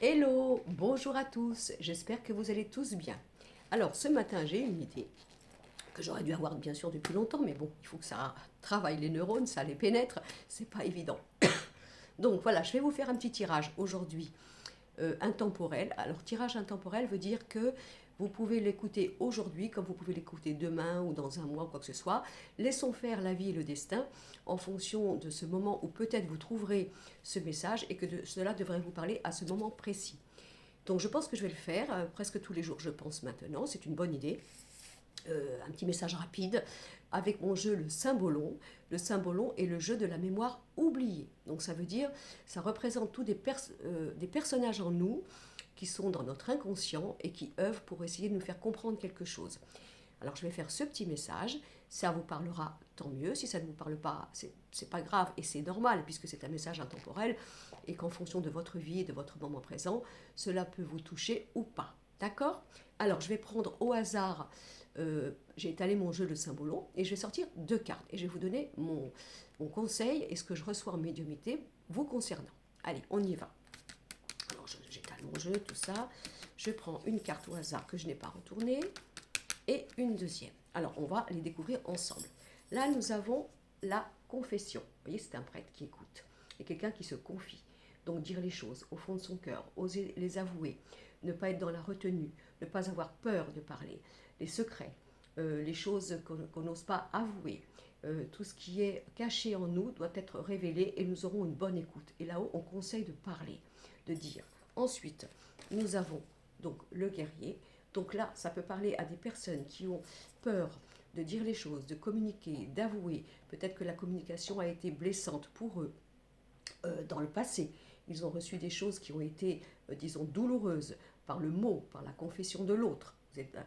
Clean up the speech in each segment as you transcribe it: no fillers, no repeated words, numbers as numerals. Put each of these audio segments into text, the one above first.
Hello, bonjour à tous, j'espère que vous allez tous bien. Alors ce matin j'ai une idée que j'aurais dû avoir bien sûr depuis longtemps, mais bon, il faut que ça travaille les neurones, ça les pénètre, c'est pas évident. Donc voilà, je vais vous faire un petit tirage aujourd'hui intemporel. Alors tirage intemporel veut dire que vous pouvez l'écouter aujourd'hui comme vous pouvez l'écouter demain ou dans un mois ou quoi que ce soit. Laissons faire la vie et le destin en fonction de ce moment où peut-être vous trouverez ce message et que cela devrait vous parler à ce moment précis. Donc je pense que je vais le faire presque tous les jours, je pense maintenant, c'est une bonne idée. Un petit message rapide avec mon jeu le Symbolon. Le Symbolon est le jeu de la mémoire oubliée. Donc ça veut dire, ça représente tous des personnages en nous qui sont dans notre inconscient et qui œuvrent pour essayer de nous faire comprendre quelque chose. Alors je vais faire ce petit message, ça vous parlera tant mieux, si ça ne vous parle pas, c'est pas grave et c'est normal puisque c'est un message intemporel et qu'en fonction de votre vie et de votre moment présent, cela peut vous toucher ou pas. D'accord? Alors je vais prendre au hasard, j'ai étalé mon jeu le Symbolon et je vais sortir deux cartes et je vais vous donner mon conseil et ce que je reçois en médiumnité vous concernant. Allez, on y va. Alors j'étale mon jeu, tout ça. Je prends une carte au hasard que je n'ai pas retournée et une deuxième. Alors, on va les découvrir ensemble. Là, nous avons la confession. Vous voyez, c'est un prêtre qui écoute et quelqu'un qui se confie. Donc, dire les choses au fond de son cœur, oser les avouer, ne pas être dans la retenue, ne pas avoir peur de parler, les secrets, les choses qu'on n'ose pas avouer. Tout ce qui est caché en nous doit être révélé et nous aurons une bonne écoute. Et là-haut, on conseille de parler, de dire. Ensuite, nous avons donc le guerrier. Donc là, ça peut parler à des personnes qui ont peur de dire les choses, de communiquer, d'avouer. Peut-être que la communication a été blessante pour eux dans le passé. Ils ont reçu des choses qui ont été, disons, douloureuses par le mot, par la confession de l'autre.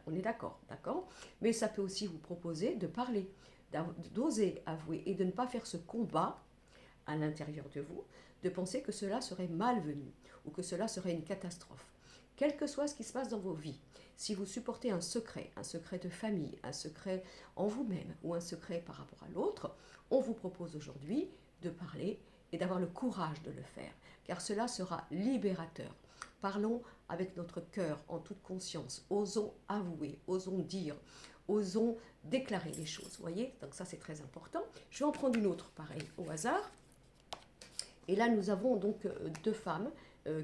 On est d'accord, d'accord? Mais ça peut aussi vous proposer de parler, d'oser avouer et de ne pas faire ce combat à l'intérieur de vous, de penser que cela serait malvenu ou que cela serait une catastrophe. Quel que soit ce qui se passe dans vos vies, si vous supportez un secret de famille, un secret en vous-même ou un secret par rapport à l'autre, on vous propose aujourd'hui de parler et d'avoir le courage de le faire, car cela sera libérateur. Parlons avec notre cœur en toute conscience, osons avouer, osons dire, osons déclarer les choses, vous voyez? Donc ça c'est très important. Je vais en prendre une autre pareille au hasard. Et là, nous avons donc deux femmes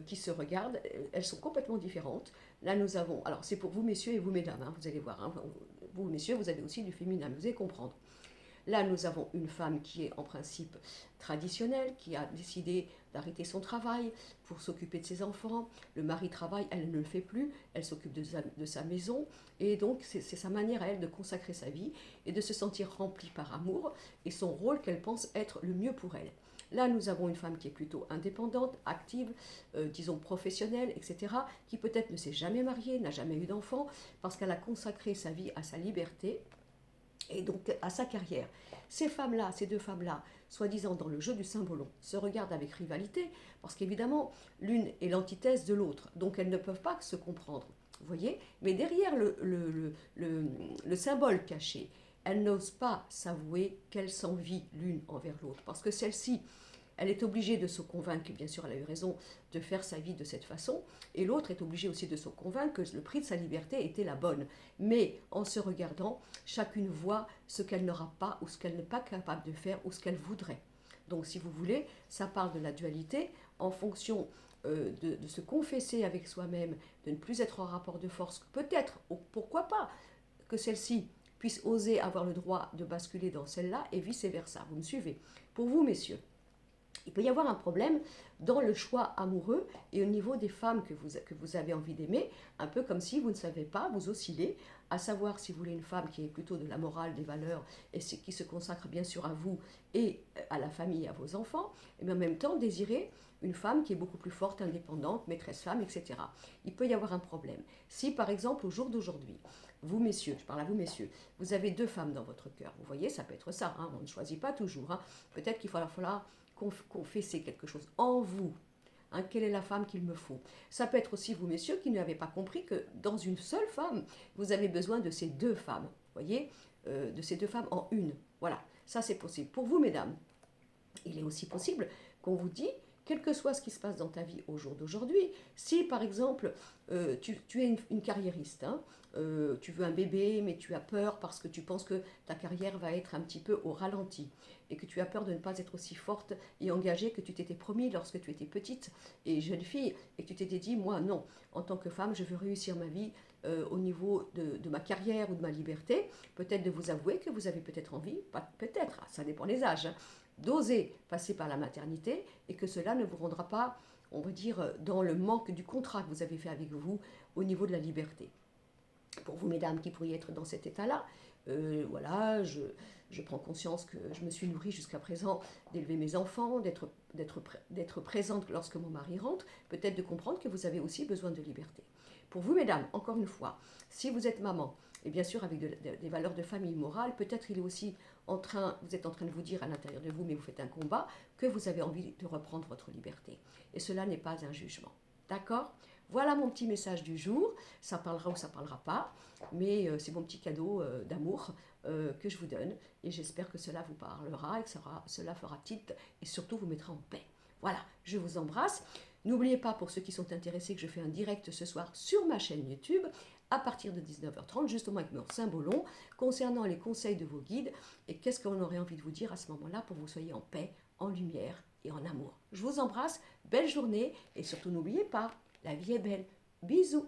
qui se regardent. Elles sont complètement différentes. Là, nous avons... Alors, c'est pour vous, messieurs, et vous, mesdames. Hein, vous allez voir. Hein, vous, messieurs, vous avez aussi du féminin. Vous allez comprendre. Là, nous avons une femme qui est en principe traditionnelle, qui a décidé d'arrêter son travail pour s'occuper de ses enfants. Le mari travaille, elle ne le fait plus, elle s'occupe de sa maison. Et donc, c'est sa manière à elle de consacrer sa vie et de se sentir remplie par amour et son rôle qu'elle pense être le mieux pour elle. Là, nous avons une femme qui est plutôt indépendante, active, disons professionnelle, etc., qui peut-être ne s'est jamais mariée, n'a jamais eu d'enfant, parce qu'elle a consacré sa vie à sa liberté et donc à sa carrière. Ces femmes-là, ces deux femmes-là, soi-disant dans le jeu du Symbolon, se regardent avec rivalité, parce qu'évidemment, l'une est l'antithèse de l'autre, donc elles ne peuvent pas se comprendre. Vous voyez? Mais derrière le symbole caché, elles n'osent pas s'avouer qu'elles s'envient l'une envers l'autre, parce que celle-ci, elle est obligée de se convaincre, bien sûr elle a eu raison de faire sa vie de cette façon, et l'autre est obligée aussi de se convaincre que le prix de sa liberté était la bonne. Mais en se regardant, chacune voit ce qu'elle n'aura pas, ou ce qu'elle n'est pas capable de faire, ou ce qu'elle voudrait. Donc si vous voulez, ça parle de la dualité en fonction de se confesser avec soi-même, de ne plus être en rapport de force, peut-être, ou pourquoi pas, que celle-ci puisse oser avoir le droit de basculer dans celle-là, et vice-versa. Vous me suivez? Pour vous, messieurs, il peut y avoir un problème dans le choix amoureux et au niveau des femmes que vous avez envie d'aimer, un peu comme si vous ne savez pas, vous oscillez, à savoir si vous voulez une femme qui est plutôt de la morale, des valeurs, et qui se consacre bien sûr à vous et à la famille, à vos enfants, et en même temps désirer une femme qui est beaucoup plus forte, indépendante, maîtresse femme, etc. Il peut y avoir un problème. Si par exemple au jour d'aujourd'hui, vous messieurs, je parle à vous messieurs, vous avez deux femmes dans votre cœur, vous voyez, ça peut être ça, hein, on ne choisit pas toujours, hein. Peut-être qu'il va falloir confesser quelque chose en vous. Hein, quelle est la femme qu'il me faut? Ça peut être aussi vous, messieurs, qui n'avez pas compris que dans une seule femme, vous avez besoin de ces deux femmes. Voyez, de ces deux femmes en une. Voilà, ça c'est possible. Pour vous, mesdames, il est aussi possible qu'on vous dit quel que soit ce qui se passe dans ta vie au jour d'aujourd'hui, si par exemple tu es une carriériste, hein, tu veux un bébé mais tu as peur parce que tu penses que ta carrière va être un petit peu au ralenti et que tu as peur de ne pas être aussi forte et engagée que tu t'étais promis lorsque tu étais petite et jeune fille et que tu t'étais dit, moi non, en tant que femme, je veux réussir ma vie au niveau de ma carrière ou de ma liberté, peut-être de vous avouer que vous avez peut-être envie, peut-être, ça dépend des âges, hein, d'oser passer par la maternité et que cela ne vous rendra pas, on va dire, dans le manque du contrat que vous avez fait avec vous au niveau de la liberté. Pour vous, mesdames, qui pourriez être dans cet état-là, voilà, je prends conscience que je me suis nourrie jusqu'à présent d'élever mes enfants, d'être présente lorsque mon mari rentre, peut-être de comprendre que vous avez aussi besoin de liberté. Pour vous, mesdames, encore une fois, si vous êtes maman, et bien sûr avec des valeurs de famille morale, peut-être vous êtes en train de vous dire à l'intérieur de vous, mais vous faites un combat, que vous avez envie de reprendre votre liberté. Et cela n'est pas un jugement. D'accord? Voilà mon petit message du jour. Ça parlera ou ça parlera pas, mais c'est mon petit cadeau d'amour que je vous donne. Et j'espère que cela vous parlera et que cela fera tilt et surtout vous mettra en paix. Voilà, je vous embrasse. N'oubliez pas, pour ceux qui sont intéressés, que je fais un direct ce soir sur ma chaîne YouTube à partir de 19h30, justement avec mon symbolon, concernant les conseils de vos guides et qu'est-ce qu'on aurait envie de vous dire à ce moment-là pour que vous soyez en paix, en lumière et en amour. Je vous embrasse, belle journée et surtout n'oubliez pas, la vie est belle. Bisous.